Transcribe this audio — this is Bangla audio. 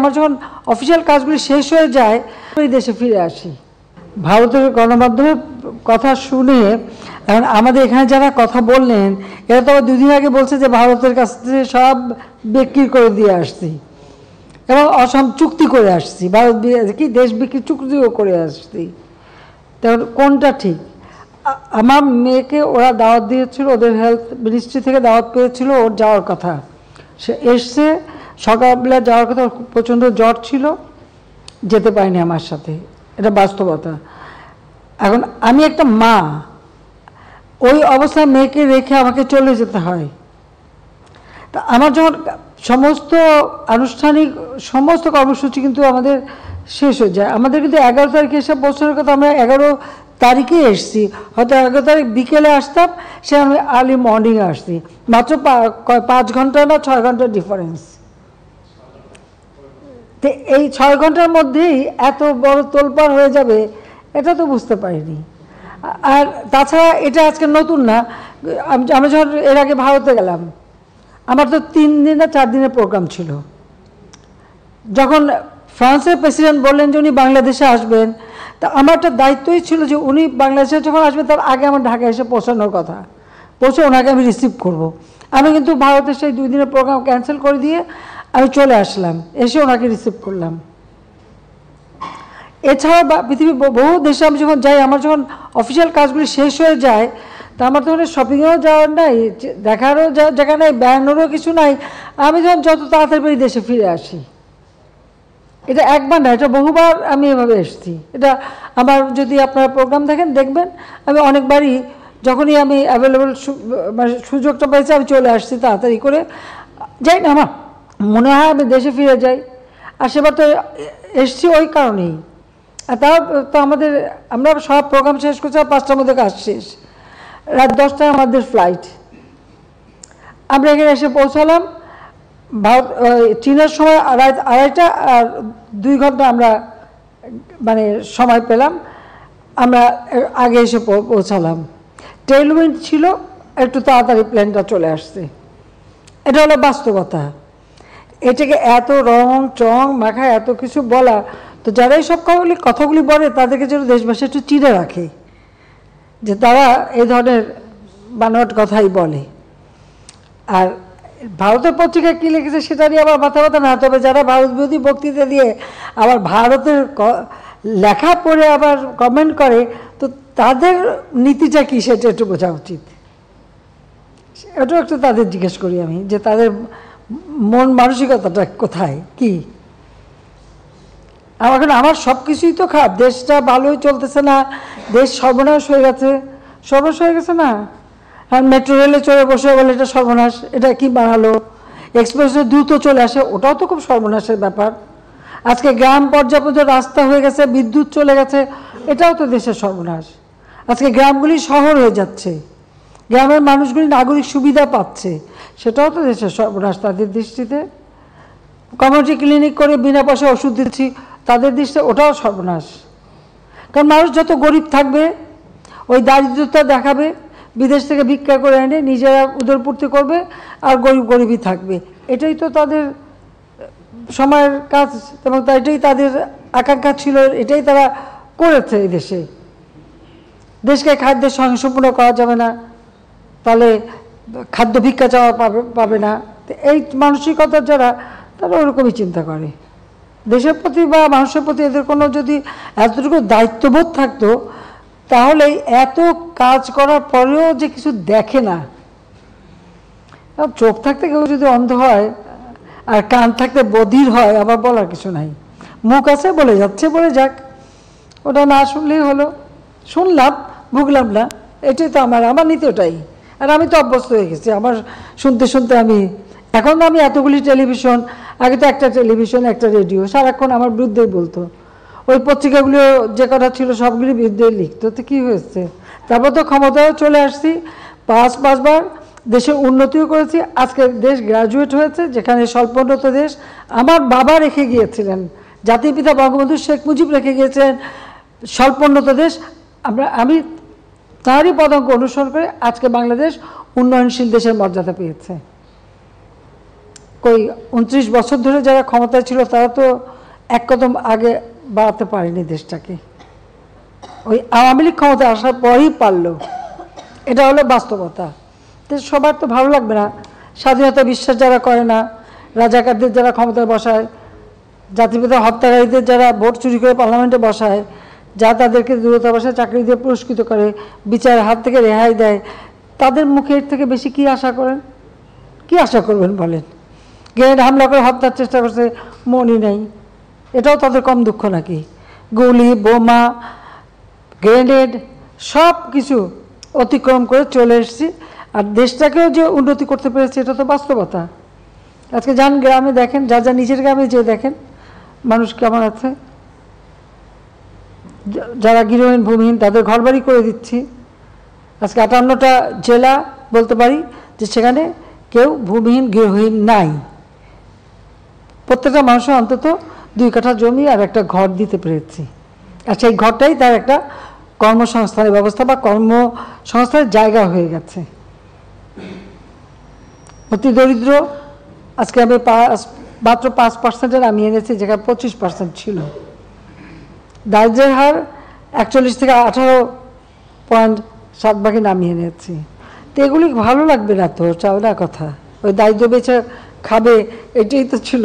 আমার যখন অফিসিয়াল কাজগুলি শেষ হয়ে যায় ওই দেশে ফিরে আসি। ভারতের গণমাধ্যমের কথা শুনে এখন আমাদের এখানে যারা কথা বললেন এরা তো আবার দুদিন আগে বলছে যে ভারতের কাছ থেকে সব বিক্রি করে দিয়ে আসছি এবং অসম চুক্তি করে আসছি, ভারত কি দেশ বিক্রি চুক্তিও করে আসছি। তখন কোনটা ঠিক? আমার মেয়েকে ওরা দাওয়াত দিয়েছিল, ওদের হেলথ মিনিস্ট্রি থেকে দাওয়াত পেয়েছিল, ওর যাওয়ার কথা। সে এসছে, সকালবেলা যাওয়ার কথা, প্রচণ্ড জ্বর ছিল, যেতে পারিনি আমার সাথে, এটা বাস্তবতা। এখন আমি একটা মা, ওই অবস্থায় মেয়েকে রেখে আমাকে চলে যেতে হয়। তা আমার যখন সমস্ত আনুষ্ঠানিক সমস্ত কর্মসূচি কিন্তু আমাদের শেষ হয়ে যায়। আমাদের কিন্তু 11 তারিখে এসে বছরের কথা, আমরা 11 তারিখে এসছি, হয়তো 11 তারিখ বিকেলে আসতাম, সে আমি আর্লি মর্নিংয়ে আসছি, মাত্র 5 ঘন্টা না 6 ঘন্টার ডিফারেন্স। তো এই 6 ঘন্টার মধ্যেই এত বড় তোলপাড় হয়ে যাবে এটা তো বুঝতে পারিনি। আর তাছাড়া এটা আজকে নতুন না, আমি যখন এর আগে ভারতে গেলাম আমার তো 3 দিন না 4 দিনের প্রোগ্রাম ছিল। যখন ফ্রান্সের প্রেসিডেন্ট বললেন যে উনি বাংলাদেশে আসবেন, তা আমার একটা দায়িত্বই ছিল যে উনি বাংলাদেশে যখন আসবেন তার আগে আমার ঢাকায় এসে পৌঁছানোর কথা, পৌঁছে ওনাকে আমি রিসিভ করব। আমি কিন্তু ভারতের সেই 2 দিনের প্রোগ্রাম ক্যান্সেল করে দিয়ে আমি চলে আসলাম, এসে ওনাকে রিসিভ করলাম। এছাড়া পৃথিবীর বহু দেশে আমি যখন যাই, আমার যখন অফিসিয়াল কাজগুলি শেষ হয়ে যায় তা আমার তখন শপিংয়েও যাওয়ার নাই, দেখারও জায়গা নাই, বেড়ানোরও কিছু নাই। আমি যখন যত তাড়াতাড়ি দেশে ফিরে আসি, এটা একবার না, এটা বহুবার আমি এভাবে এসেছি। এটা আমার যদি আপনারা প্রোগ্রাম দেখেন দেখবেন আমি অনেকবারই যখনই আমি অ্যাভেলেবল মানে সুযোগটা পাইছি আমি চলে আসছি তাড়াতাড়ি করে। যাই না, আমার মনে হয় আমি দেশে ফিরে যাই। আর সেবার তো এসছি ওই কারণেই। আর তাও তো আমরা সব প্রোগ্রাম শেষ করছি, আর 5টার মধ্যে কাজ শেষ, রাত 10টায় আমাদের ফ্লাইট। আমরা এখানে এসে পৌঁছালাম ভারত চীনের সময় রাত 2:30, আর 2 ঘন্টা আমরা মানে সময় পেলাম, আমরা আগে এসে পৌঁছালাম। টেইলউইন্ড ছিল, একটু তাড়াতাড়ি প্লেনটা চলে আসছে। এটা হলো বাস্তবতা। এটাকে এত রং চং মাখা এত কিছু বলা, তো যারা এই সব কথাগুলি বলে তাদেরকে যেন দেশবাসী একটু চিনে রাখে যে তারা এই ধরনের বানোয়াট কথাই বলে। আর ভারতের পত্রিকায় কী লিখেছে সেটা নিয়ে আবার মাথা ব্যথা না, তবে যারা ভারত বিরোধী বক্তৃতা দিয়ে আবার ভারতের লেখা পড়ে আবার কমেন্ট করে, তো তাদের নীতিটা কী সেটা একটু বোঝা উচিত। এটাও একটু তাদের জিজ্ঞেস করি আমি যে তাদের মন মানসিকতাটা কোথায়, কি। আমার সব কিছুই তো খারাপ, দেশটা ভালোই চলতেছে না, দেশ সর্বনাশ হয়ে গেছে। সর্বনাশ হয়ে গেছে না, আর মেট্রো রেলে চড়ে বসে বলে এটা সর্বনাশ, এটা কি বানালো। এক্সপ্রেসে দ্রুত চলে আসে, ওটাও তো খুব সর্বনাশের ব্যাপার। আজকে গ্রাম পর্যাপ্ত রাস্তা হয়ে গেছে, বিদ্যুৎ চলে গেছে, এটাও তো দেশের সর্বনাশ। আজকে গ্রামগুলি শহর হয়ে যাচ্ছে, গ্রামের মানুষগুলি নাগরিক সুবিধা পাচ্ছে, সেটাও তো দেশের সর্বনাশ তাদের দৃষ্টিতে। কমিউনিটি ক্লিনিক করে বিনা পয়সায় ওষুধ দিচ্ছি, তাদের দৃষ্টিতে ওটাও সর্বনাশ। কারণ মানুষ যত গরিব থাকবে ওই দারিদ্রতা দেখাবে, বিদেশ থেকে ভিক্ষা করে এনে নিজেরা উদরপূর্তি করবে, আর গরিবই থাকবে। এটাই তো তাদের সময়ের কাজ, এবং এটাই তাদের আকাঙ্ক্ষা ছিল, এটাই তারা করেছে। এই দেশকে খাদ্যের স্বয়ংসম্পূর্ণ করা যাবে না, তাহলে খাদ্য ভিক্ষা চাওয়া পাবে না। তো এই মানসিকতা যারা, তারা ওরকমই চিন্তা করে। দেশের প্রতি বা মানুষের প্রতি এদের কোনো যদি এতটুকু দায়িত্ববোধ থাকতো, তাহলে এত কাজ করার পরেও যে কিছু দেখে না। চোখ থাকতে কেউ যদি অন্ধ হয় আর কান থাকতে বধির হয়, আবার বলার কিছু নাই। মুখ আছে বলে যাচ্ছে, বলে যাক, ওটা না শুনলেই হলো। শুনলাম, ভুগলাম না, এটাই তো আমার নীতি ওটাই। আর আমি তো অভ্যস্ত হয়ে গেছি আমার শুনতে শুনতে। এখন আমি এতগুলি টেলিভিশন, আগে তো একটা টেলিভিশন একটা রেডিও, সারাক্ষণ আমার বিরুদ্ধেই বলতো। ওই পত্রিকাগুলো যে কটা ছিল সবগুলি বিরুদ্ধে লিখতো, তো কী হয়েছে। তারপর তো ক্ষমতাও চলে আসছি, 5বার দেশের উন্নতিও করেছি। আজকে দেশ গ্রাজুয়েট হয়েছে, যেখানে স্বল্পোন্নত দেশ। আমার বাবা রেখে গিয়েছিলেন, জাতির পিতা বঙ্গবন্ধু শেখ মুজিব রেখে গিয়েছিলেন স্বল্পোন্নত দেশ। আমি তারই পদাঙ্ক অনুসরণ করে আজকে বাংলাদেশ উন্নয়নশীল দেশের মর্যাদা পেয়েছে। কই 29 বছর ধরে যারা ক্ষমতায় ছিল তারা তো এক কদম আগে বাড়াতে পারেনি দেশটাকে, ওই আওয়ামী লীগ ক্ষমতায় আসার পরই পারলো। এটা হলো বাস্তবতা। তো সবার তো ভালো লাগবে না। স্বাধীনতা বিশ্বাস যারা করে না, রাজাকারদের যারা ক্ষমতায় বসায়, জাতিপিতা হত্যাকারীদের যারা ভোট চুরি করে পার্লামেন্টে বসায়, যা তাদেরকে দূরতাবাসায় চাকরি দিয়ে পুরস্কৃত করে, বিচারের হাত থেকে রেহাই দেয়, তাদের মুখের থেকে বেশি কি আশা করেন? কি আশা করবেন বলেন? গ্রেনেড হামলা করে হত্যার চেষ্টা করছে, মনই নেই, এটাও তাদের কম দুঃখ নাকি? গুলি, বোমা, গ্রেনেড সব কিছু অতিক্রম করে চলে এসেছি, আর দেশটাকেও যে উন্নতি করতে পেরেছে এটা তো বাস্তবতা। আজকে যান গ্রামে দেখেন, যা যা নিজের গ্রামে যে দেখেন মানুষ কেমন আছে, যারা গৃহহীন ভূমিহীন তাদের ঘরবাড়ি করে দিচ্ছি। আজকে 58টা জেলা বলতে পারি যে সেখানে কেউ ভূমিহীন গৃহহীন নাই। প্রত্যেকটা মানুষের অন্তত 2 কাঠা জমি আর একটা ঘর দিতে পেরেছি, আর সেই ঘরটাই তার একটা কর্মসংস্থানের ব্যবস্থা বা কর্মসংস্থানের জায়গা হয়ে গেছে। অতি দরিদ্র আজকে আমি মাত্র 5% নামিয়ে এনেছি, যেখানে 25% ছিল। দারিদ্রের হার 41 থেকে 18.7 নামিয়ে এনেছি। তো এগুলি ভালো লাগবে না তো, চাও না কথা, ওই দারিদ্র বেচে খাবে এটাই তো ছিল।